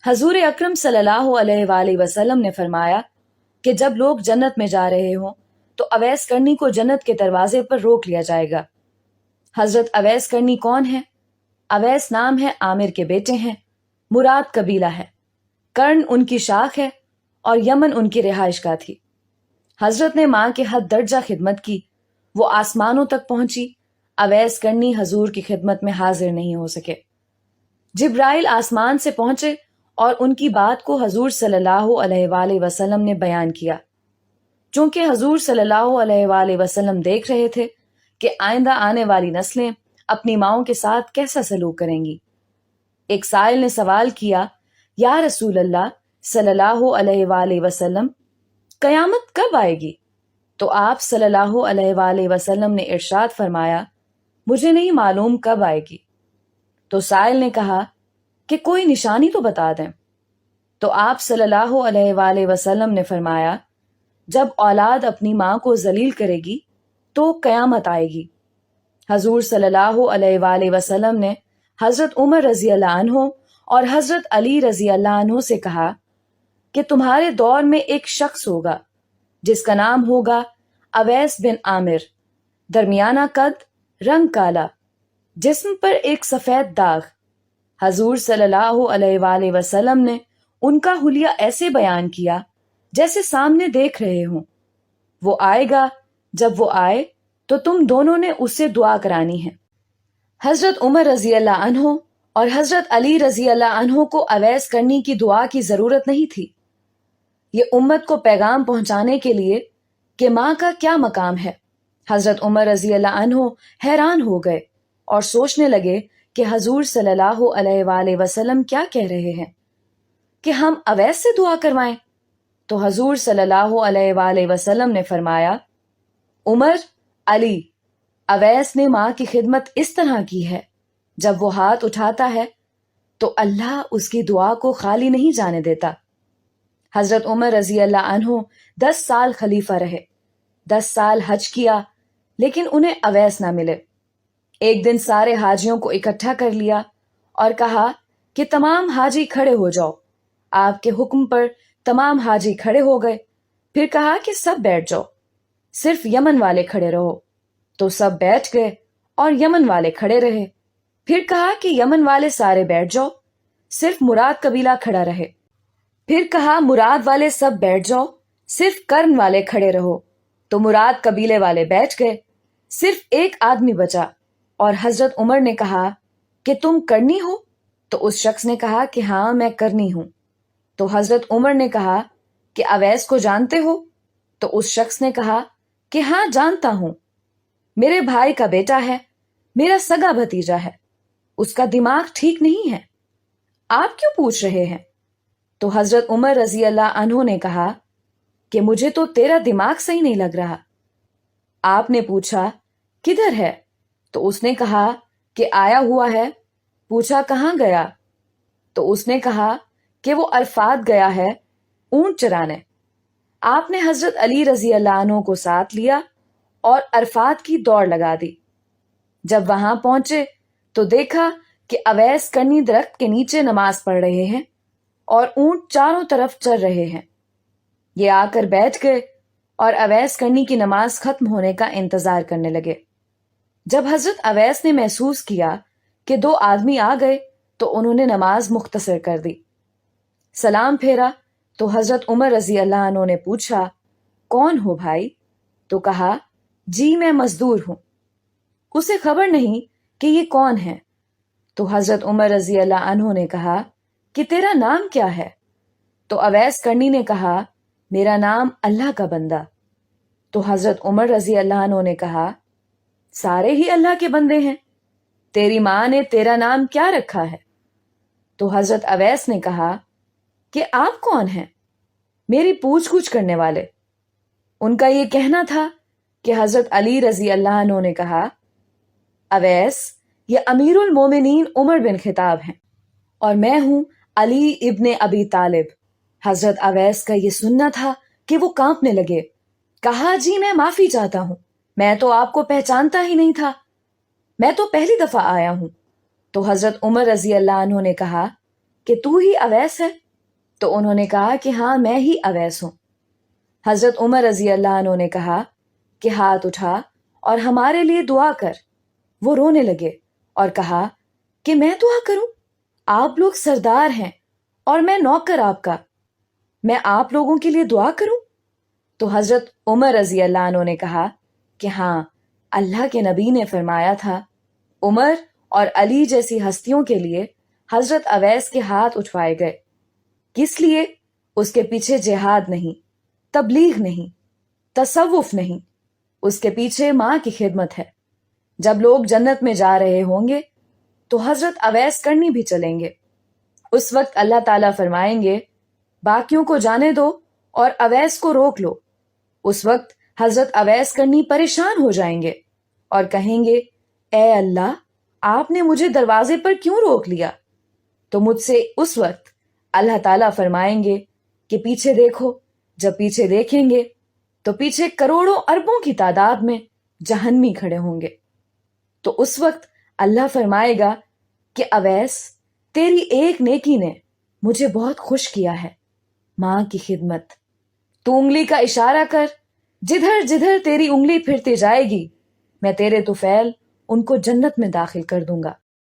حضور اکرم صلی اللہ علیہ وآلہ وسلم نے فرمایا کہ جب لوگ جنت میں جا رہے ہوں تو اویس کرنی کو جنت کے دروازے پر روک لیا جائے گا۔ حضرت اویس کرنی کون ہے؟ اویس نام ہے، عامر کے بیٹے ہیں، مراد قبیلہ ہے، کرن ان کی شاخ ہے اور یمن ان کی رہائش گاہ تھی۔ حضرت نے ماں کے حد درجہ خدمت کی، وہ آسمانوں تک پہنچی، اویس کرنی حضور کی خدمت میں حاضر نہیں ہو سکے۔ جبرائیل آسمان سے پہنچے اور ان کی بات کو حضور صلی اللہ علیہ وآلہ وسلم نے بیان کیا۔ چونکہ حضور صلی اللہ علیہ وآلہ وسلم دیکھ رہے تھے کہ آئندہ آنے والی نسلیں اپنی ماؤں کے ساتھ کیسا سلوک کریں گی، ایک سائل نے سوال کیا، یا رسول اللہ صلی اللہ علیہ وآلہ وسلم، قیامت کب آئے گی؟ تو آپ صلی اللہ علیہ وآلہ وسلم نے ارشاد فرمایا، مجھے نہیں معلوم کب آئے گی۔ تو سائل نے کہا کہ کوئی نشانی تو بتا دیں۔ تو آپ صلی اللہ علیہ وآلہ وسلم نے فرمایا، جب اولاد اپنی ماں کو ذلیل کرے گی تو قیامت آئے گی۔ حضور صلی اللہ علیہ وآلہ وسلم نے حضرت عمر رضی اللہ عنہ اور حضرت علی رضی اللہ عنہ سے کہا کہ تمہارے دور میں ایک شخص ہوگا جس کا نام ہوگا اویس بن عامر، درمیانہ قد، رنگ کالا، جسم پر ایک سفید داغ۔ حضور صلی اللہ علیہ وآلہ وسلم نے ان کا حلیہ ایسے بیان کیا جیسے سامنے دیکھ رہے ہوں۔ وہ آئے گا، جب وہ آئے تو تم دونوں نے اس سے دعا کرانی ہے۔ حضرت عمر رضی اللہ عنہ اور حضرت علی رضی اللہ عنہ کو اویس کرنی کی دعا کی ضرورت نہیں تھی۔ یہ امت کو پیغام پہنچانے کے لیے کہ ماں کا کیا مقام ہے۔ حضرت عمر رضی اللہ عنہ حیران ہو گئے اور سوچنے لگے کہ حضور صلی اللہ علیہ وآلہ وسلم کیا کہہ رہے ہیں کہ ہم اویس سے دعا کروائیں۔ تو حضور صلی اللہ علیہ وآلہ وسلم نے فرمایا، عمر، علی، اویس نے ماں کی خدمت اس طرح کی ہے، جب وہ ہاتھ اٹھاتا ہے تو اللہ اس کی دعا کو خالی نہیں جانے دیتا۔ حضرت عمر رضی اللہ عنہ 10 سال خلیفہ رہے، 10 سال حج کیا، لیکن انہیں اویس نہ ملے۔ ایک دن سارے حاجیوں کو اکٹھا کر لیا اور کہا کہ تمام حاجی کھڑے ہو جاؤ۔ آپ کے حکم پر تمام حاجی کھڑے ہو گئے، پھر کہا کہ سب بیٹھ جاؤ، صرف یمن والے کھڑے رہو۔ تو سب بیٹھ گئے اور یمن والے کھڑے رہے۔ پھر کہا کہ یمن والے سارے بیٹھ جاؤ، صرف مراد قبیلہ کھڑا رہے۔ پھر کہا مراد والے سب بیٹھ جاؤ، صرف کرن والے کھڑے رہو۔ تو مراد قبیلے والے بیٹھ گئے، صرف ایک آدمی بچا، اور حضرت عمر نے کہا کہ تم کرنی ہو؟ تو اس شخص نے کہا کہ ہاں میں کرنی ہوں۔ تو حضرت عمر نے کہا کہ اویس کو جانتے ہو؟ تو اس شخص نے کہا کہ ہاں جانتا ہوں، میرے بھائی کا بیٹا ہے، میرا سگا بھتیجا ہے، اس کا دماغ ٹھیک نہیں ہے، آپ کیوں پوچھ رہے ہیں؟ تو حضرت عمر رضی اللہ عنہ نے کہا کہ مجھے تو تیرا دماغ صحیح نہیں لگ رہا۔ آپ نے پوچھا کدھر ہے؟ تو اس نے کہا کہ آیا ہوا ہے۔ پوچھا کہاں گیا؟ تو اس نے کہا کہ وہ عرفات گیا ہے اونٹ چرانے۔ آپ نے حضرت علی رضی اللہ عنہ کو ساتھ لیا اور عرفات کی دوڑ لگا دی۔ جب وہاں پہنچے تو دیکھا کہ اویس کرنی درخت کے نیچے نماز پڑھ رہے ہیں اور اونٹ چاروں طرف چر رہے ہیں۔ یہ آ کر بیٹھ گئے اور اویس کرنی کی نماز ختم ہونے کا انتظار کرنے لگے۔ جب حضرت اویس نے محسوس کیا کہ 2 آدمی آ گئے تو انہوں نے نماز مختصر کر دی۔ سلام پھیرا تو حضرت عمر رضی اللہ عنہ نے پوچھا، کون ہو بھائی؟ تو کہا، جی میں مزدور ہوں۔ اسے خبر نہیں کہ یہ کون ہے۔ تو حضرت عمر رضی اللہ عنہ نے کہا کہ تیرا نام کیا ہے؟ تو اویس کرنی نے کہا، میرا نام اللہ کا بندہ۔ تو حضرت عمر رضی اللہ عنہ نے کہا، سارے ہی اللہ کے بندے ہیں، تیری ماں نے تیرا نام کیا رکھا ہے؟ تو حضرت اویس نے کہا کہ آپ کون ہیں؟ میری پوچھ گچھ کرنے والے۔ ان کا یہ کہنا تھا کہ حضرت علی رضی اللہ عنہ نے کہا، اویس یہ امیر المومنین عمر بن خطاب ہیں اور میں ہوں علی ابن ابی طالب۔ حضرت اویس کا یہ سننا تھا کہ وہ کانپنے لگے۔ کہا، جی میں معافی چاہتا ہوں، میں تو آپ کو پہچانتا ہی نہیں تھا، میں تو پہلی دفعہ آیا ہوں۔ تو حضرت عمر رضی اللہ عنہ نے کہا، کہ تو ہی اویس ہے؟ تو انہوں نے کہا کہ ہاں میں ہی اویس ہوں۔ حضرت عمر رضی اللہ عنہ نے کہا کہ ہاتھ اٹھا اور ہمارے لیے دعا کر۔ وہ رونے لگے اور کہا کہ میں دعا کروں؟ آپ لوگ سردار ہیں اور میں نوکر آپ کا، میں آپ لوگوں کے لیے دعا کروں؟ تو حضرت عمر رضی اللہ عنہ نے کہا کہ ہاں، اللہ کے نبی نے فرمایا تھا عمر اور علی جیسی ہستیوں کے لیے حضرت اویس کے ہاتھ اٹھوائے گئے۔ کس لیے؟ اس کے پیچھے جہاد نہیں، تبلیغ نہیں، تصوف نہیں، اس کے پیچھے ماں کی خدمت ہے۔ جب لوگ جنت میں جا رہے ہوں گے تو حضرت اویس کرنی بھی چلیں گے۔ اس وقت اللہ تعالیٰ فرمائیں گے باقیوں کو جانے دو اور اویس کو روک لو۔ اس وقت حضرت اویس کرنی پریشان ہو جائیں گے اور کہیں گے اے اللہ، آپ نے مجھے دروازے پر کیوں روک لیا؟ تو مجھ سے اس وقت اللہ تعالیٰ فرمائیں گے کہ پیچھے دیکھو۔ جب پیچھے دیکھیں گے تو پیچھے کروڑوں اربوں کی تعداد میں جہنمی کھڑے ہوں گے۔ تو اس وقت اللہ فرمائے گا کہ اویس، تیری ایک نیکی نے مجھے بہت خوش کیا ہے، ماں کی خدمت۔ تو انگلی کا اشارہ کر، جدھر جدھر تیری انگلی پھرتی جائے گی میں تیرے طفیل ان کو جنت میں داخل کر دوں گا۔